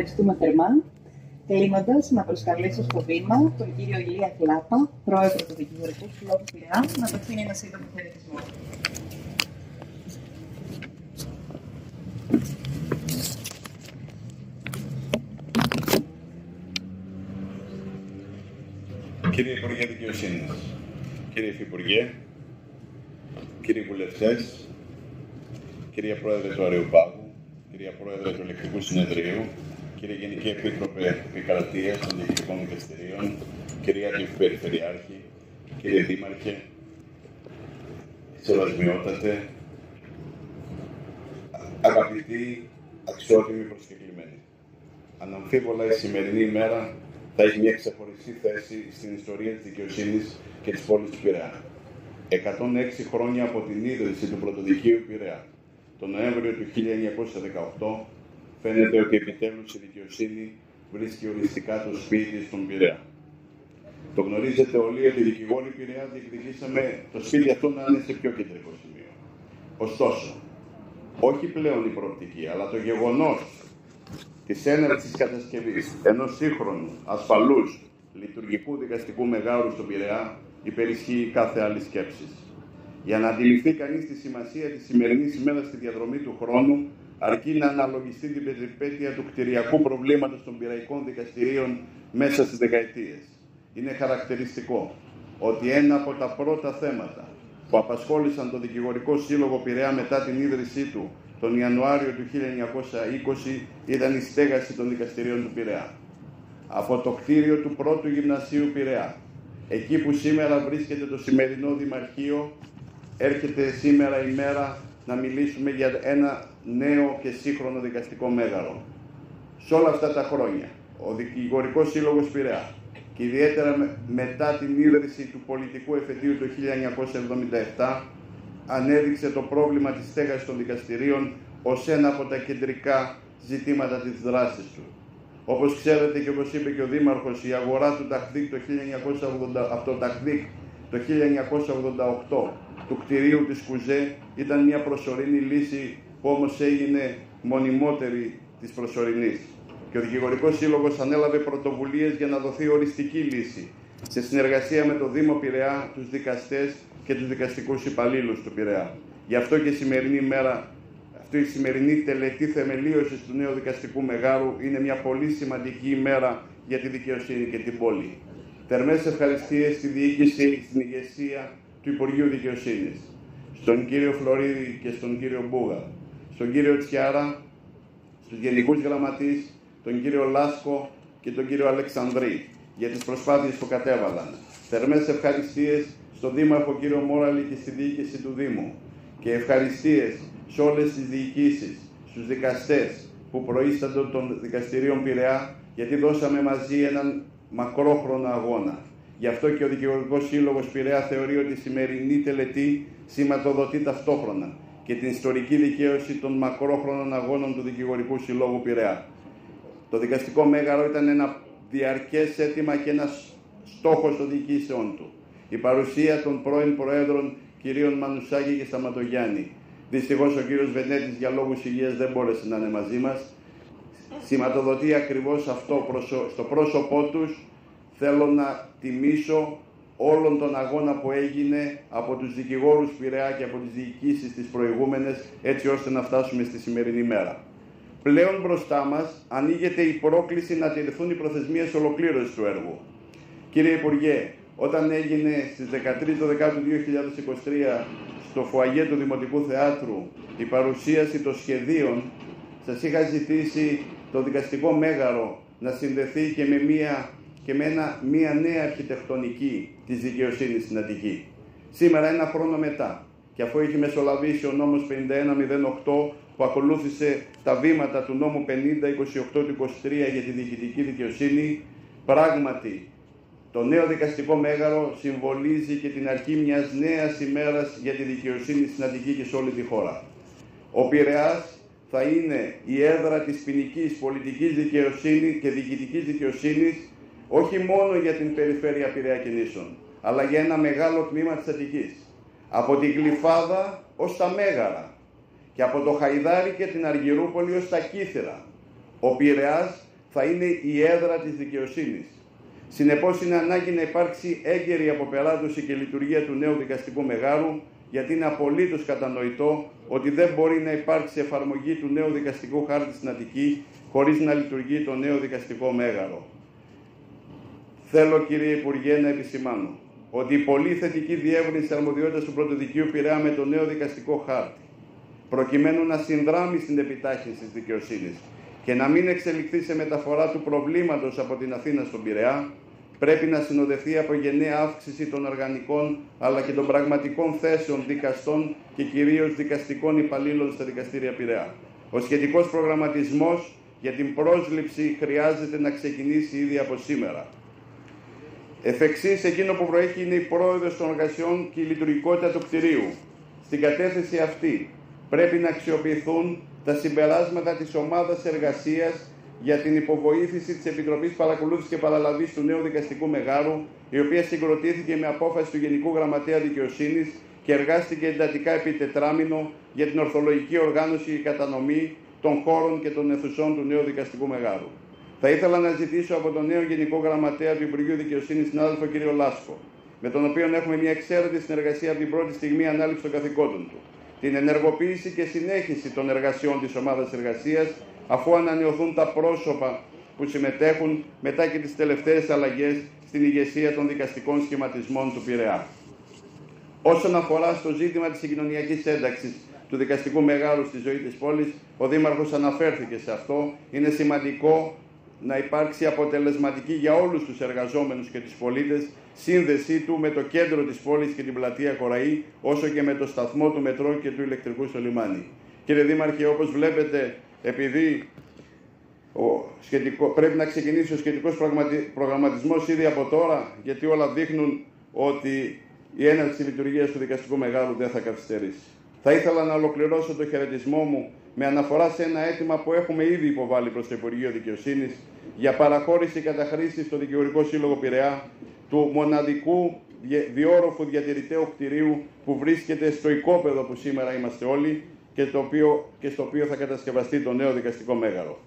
ευχαριστούμε θερμά. Κλείνοντας, να προσκαλέσω στο βήμα τον κύριο Ηλία Κλάπα, πρόεδρο του Δικηγορικού Συλλόγου Πειραιά, να απευθύνει ένα σύντομο χαιρετισμό. Κύριε Υπουργέ Δικαιοσύνης, κύριε Υφυπουργέ, κύριοι βουλευτές, κυρία Πρόεδρε του Αριοπάγου, κυρία Πρόεδρε του Ελεκτικού Συνεδρίου, κύριε Γενική Επίτροπε Επικρατείας των Διοικητικών Δικαστηρίων, κυρία Περιφερειάρχη, κύριε Δήμαρχε, Σεβασμιότατε, αγαπητοί, αξιότιμοι προσκεκλημένοι. Αναμφίβολα η σημερινή ημέρα θα έχει μια ξεχωριστή θέση στην ιστορία της δικαιοσύνης και της πόλης του Πειραιά. 106 χρόνια από την ίδρυση του Πρωτοδικείου Πειραιά, τον Νοέμβριο του 1918, φαίνεται ότι επιτέλους η δικαιοσύνη βρίσκει οριστικά το σπίτι στον Πειραιά. Το γνωρίζετε όλοι ότι οι δικηγόροι Πειραιά διεκδικήσαμε το σπίτι αυτό να είναι σε πιο κεντρικό σημείο. Ωστόσο, όχι πλέον η προοπτική, αλλά το γεγονός της έναρξης κατασκευής ενός σύγχρονου, ασφαλούς, λειτουργικού δικαστικού μεγάρου στον Πειραιά υπερισχύει κάθε άλλη σκέψη. Για να αντιληφθεί κανείς τη σημασία της σημερινής ημέρας στη διαδρομή του χρόνου, αρκεί να αναλογιστεί την περιπέτεια του κτηριακού προβλήματος των πειραϊκών δικαστηρίων μέσα στις δεκαετίες. Είναι χαρακτηριστικό ότι ένα από τα πρώτα θέματα που απασχόλησαν το Δικηγορικό Σύλλογο Πειραιά μετά την ίδρυσή του τον Ιανουάριο του 1920 ήταν η στέγαση των δικαστηρίων του Πειραιά. Από το κτίριο του πρώτου γυμνασίου Πειραιά, εκεί που σήμερα βρίσκεται το σημερινό Δημαρχείο, έρχεται σήμερα η μέρα να μιλήσουμε για ένα νέο και σύγχρονο δικαστικό μέγαρο. Σε όλα αυτά τα χρόνια, ο Δικηγορικός Σύλλογος Πειραιά και ιδιαίτερα μετά την ίδρυση του πολιτικού εφετείου το 1977, ανέδειξε το πρόβλημα της στέγασης των δικαστηρίων ως ένα από τα κεντρικά ζητήματα της δράσης του. Όπως ξέρετε και όπως είπε και ο Δήμαρχος, η αγορά του Ταχδίκ από το Ταχδίκ το 1988 του κτηρίου της Κουζέ ήταν μια προσωρινή λύση που όμως έγινε μονιμότερη της προσωρινής. Και ο Δικηγορικός Σύλλογος ανέλαβε πρωτοβουλίες για να δοθεί οριστική λύση σε συνεργασία με το Δήμο Πειραιά, τους δικαστές και τους δικαστικούς υπαλλήλους του Πειραιά. Γι' αυτό και η σημερινή μέρα, αυτή η σημερινή τελετή θεμελίωσης του νέου δικαστικού μεγάρου είναι μια πολύ σημαντική ημέρα για τη δικαιοσύνη και την πόλη. Θερμές ευχαριστίες στη διοίκηση, στην ηγεσία του Υπουργείου Δικαιοσύνης, στον κύριο Φλωρίδη και στον κύριο Μπούγα, στον κύριο Τσιάρα, στους γενικούς γραμματείς, τον κύριο Λάσκο και τον κύριο Αλεξανδρή για τις προσπάθειες που κατέβαλαν. Θερμές ευχαριστίες στον Δήμαρχο κύριο Μόραλη και στη διοίκηση του Δήμου και ευχαριστίες σε όλες τις διοικήσεις, στους δικαστές που προείσταντον των δικαστηρίων Πειραιά, γιατί δώσαμε μαζί έναν μακρόχρονο αγώνα. Γι' αυτό και ο Δικηγορικός Σύλλογος Πειραιά θεωρεί ότι η σημερινή τελετή σηματοδοτεί ταυτόχρονα και την ιστορική δικαίωση των μακρόχρονων αγώνων του Δικηγορικού Συλλόγου Πειραιά. Το δικαστικό μέγαρο ήταν ένα διαρκές αίτημα και ένας στόχος των διοικήσεών του. Η παρουσία των πρώην Προέδρων κυρίων Μανουσάκη και Σταματογιάννη. Δυστυχώς ο κύριος Βενέτης για λόγους υγείας δεν μπόρεσε να είναι μαζί μας. Σηματοδοτεί ακριβώς αυτό στο πρόσωπό τους. Θέλω να τιμήσω όλον τον αγώνα που έγινε από τους δικηγόρους Πειραιά και από τις διοικήσεις τις προηγούμενες, έτσι ώστε να φτάσουμε στη σημερινή μέρα. Πλέον μπροστά μας ανοίγεται η πρόκληση να τηρηθούν οι προθεσμίες ολοκλήρωσης του έργου. Κύριε Υπουργέ, όταν έγινε στις 13 Δεκάτου 2023 στο φουαγέ του Δημοτικού Θεάτρου η παρουσίαση των σχεδίων, σας είχα ζητήσει το δικαστικό μέγαρο να συνδεθεί και με μια νέα αρχιτεκτονική της δικαιοσύνης στην Αττική. Σήμερα, ένα χρόνο μετά, και αφού έχει μεσολαβήσει ο νόμος 5108 που ακολούθησε τα βήματα του νόμου 5028 του 23 για τη διοικητική δικαιοσύνη, πράγματι το νέο δικαστικό μέγαρο συμβολίζει και την αρχή μιας νέας ημέρας για τη δικαιοσύνη στην Αττική και σε όλη τη χώρα. Ο Πειραιάς θα είναι η έδρα της ποινικής, πολιτικής δικαιοσύνης και διοικητικής δικαιοσύνης, όχι μόνο για την περιφέρεια Πειραιά και Νήσων, αλλά για ένα μεγάλο τμήμα της Αττικής. Από την Γλυφάδα ως τα Μέγαρα και από το Χαϊδάρι και την Αργυρούπολη ως τα Κύθυρα. Ο Πειραιάς θα είναι η έδρα της δικαιοσύνης. Συνεπώς, είναι ανάγκη να υπάρξει έγκαιρη αποπεράτωση και λειτουργία του νέου δικαστικού μεγάρου, γιατί είναι απολύτως κατανοητό ότι δεν μπορεί να υπάρξει εφαρμογή του νέου δικαστικού χάρτη στην Αττική χωρίς να λειτουργεί το νέο δικαστικό μέγαρο. Θέλω, κύριε Υπουργέ, να επισημάνω ότι η πολύ θετική διεύρυνση αρμοδιότητας του Πρωτοδικείου Πειραιά με το νέο δικαστικό χάρτη, προκειμένου να συνδράμει στην επιτάχυνση της δικαιοσύνης και να μην εξελιχθεί σε μεταφορά του προβλήματος από την Αθήνα στον Πειραιά, πρέπει να συνοδευτεί από γενναία αύξηση των οργανικών αλλά και των πραγματικών θέσεων δικαστών και κυρίως δικαστικών υπαλλήλων στα δικαστήρια Πειραιά. Ο σχετικός προγραμματισμός για την πρόσληψη χρειάζεται να ξεκινήσει ήδη από σήμερα. Εφ' εξής, εκείνο που προέχει είναι η πρόοδος των εργασιών και η λειτουργικότητα του κτηρίου. Στην κατεύθυνση αυτή πρέπει να αξιοποιηθούν τα συμπεράσματα της ομάδας εργασίας για την υποβοήθηση της Επιτροπής Παρακολούθησης και Παραλαβής του νέου δικαστικού μεγάρου, η οποία συγκροτήθηκε με απόφαση του Γενικού Γραμματέα Δικαιοσύνης και εργάστηκε εντατικά επί τετράμινο για την ορθολογική οργάνωση και κατανομή των χώρων και των αιθουσών του νέου δικαστικού μεγάρου. Θα ήθελα να ζητήσω από τον νέο Γενικό Γραμματέα του Υπουργείου Δικαιοσύνης, συνάδελφο κ. Λάσκο, με τον οποίο έχουμε μια εξαίρετη συνεργασία από την πρώτη στιγμή ανάληψη των καθηκόντων του, την ενεργοποίηση και συνέχιση των εργασιών της ομάδας εργασίας, αφού ανανεωθούν τα πρόσωπα που συμμετέχουν μετά και τις τελευταίες αλλαγές στην ηγεσία των δικαστικών σχηματισμών του Πειραιά. Όσον αφορά στο ζήτημα της συγκοινωνιακής ένταξης του δικαστικού μεγάρου στη ζωή της πόλης, ο Δήμαρχος αναφέρθηκε σε αυτό. Είναι σημαντικό να υπάρξει αποτελεσματική για όλους τους εργαζόμενους και τους πολίτες σύνδεσή του με το κέντρο της πόλης και την πλατεία Κοραή, όσο και με το σταθμό του μετρό και του ηλεκτρικού στο λιμάνι. Κύριε Δήμαρχε, όπως βλέπετε, επειδή πρέπει να ξεκινήσει ο σχετικός προγραμματισμός ήδη από τώρα, γιατί όλα δείχνουν ότι η έναρξη λειτουργίας του δικαστικού μεγάρου δεν θα καθυστερήσει. Θα ήθελα να ολοκληρώσω το χαιρετισμό μου με αναφορά σε ένα αίτημα που έχουμε ήδη υποβάλει προς το Υπουργείο Δικαιοσύνης για παραχώρηση κατά χρήση στο Δικηγορικό Σύλλογο Πειραιά του μοναδικού διόροφου διατηρηταίου κτηρίου που βρίσκεται στο οικόπεδο που σήμερα είμαστε όλοι και στο οποίο θα κατασκευαστεί το νέο δικαστικό μέγαρο.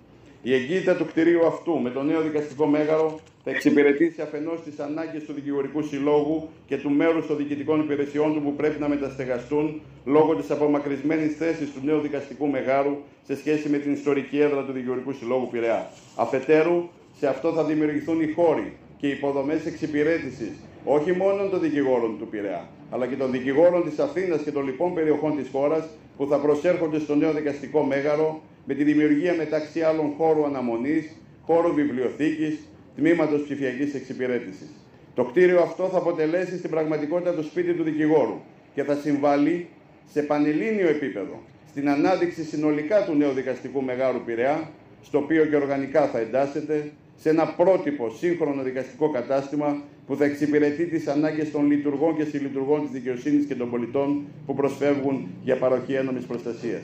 Η εγκύτητα του κτηρίου αυτού με το νέο δικαστικό μέγαρο θα εξυπηρετήσει αφενός τις ανάγκες του Δικηγορικού Συλλόγου και του μέρους των διοικητικών υπηρεσιών του που πρέπει να μεταστεγαστούν λόγω της απομακρυσμένης θέσης του νέου δικαστικού μεγάρου σε σχέση με την ιστορική έδρα του Δικηγορικού Συλλόγου Πειραιά. Αφετέρου, σε αυτό θα δημιουργηθούν οι χώροι και οι υποδομές εξυπηρέτησης όχι μόνο των δικηγόρων του Πειραιά, αλλά και των δικηγόρων της Αθήνας και των λοιπών περιοχών της χώρας που θα προσέρχονται στο νέο δικαστικό μέγαρο, με τη δημιουργία μεταξύ άλλων χώρου αναμονής, χώρου βιβλιοθήκης, τμήματος ψηφιακής εξυπηρέτησης. Το κτίριο αυτό θα αποτελέσει στην πραγματικότητα το σπίτι του δικηγόρου και θα συμβάλλει σε πανελλήνιο επίπεδο στην ανάδειξη συνολικά του νέου δικαστικού μεγάρου Πειραιά, στο οποίο και οργανικά θα εντάσσεται σε ένα πρότυπο σύγχρονο δικαστικό κατάστημα που θα εξυπηρετεί τις ανάγκες των λειτουργών και συλλειτουργών της δικαιοσύνης και των πολιτών που προσφεύγουν για παροχή ένομης προστασίας.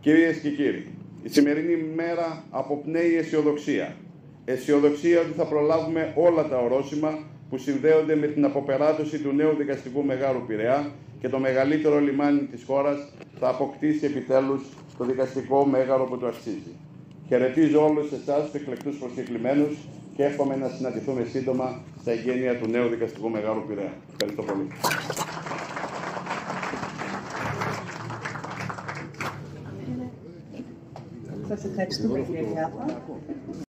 Κυρίες και κύριοι, η σημερινή μέρα αποπνέει αισιοδοξία. Αισιοδοξία ότι θα προλάβουμε όλα τα ορόσημα που συνδέονται με την αποπεράτωση του νέου δικαστικού μεγάρου Πειραιά και το μεγαλύτερο λιμάνι της χώρας θα αποκτήσει επιτέλους το δικαστικό μέγαρο που του αξίζει. Χαιρετίζω όλους εσάς, τους εκλεκτούς προσκεκλημένους, και εύχομαι να συναντηθούμε σύντομα στα εγγένεια του νέου δικαστικού μεγάρου Πειραιά. Ευχαριστώ πολύ. Σας ευχαριστούμε, κύριε Λάπα.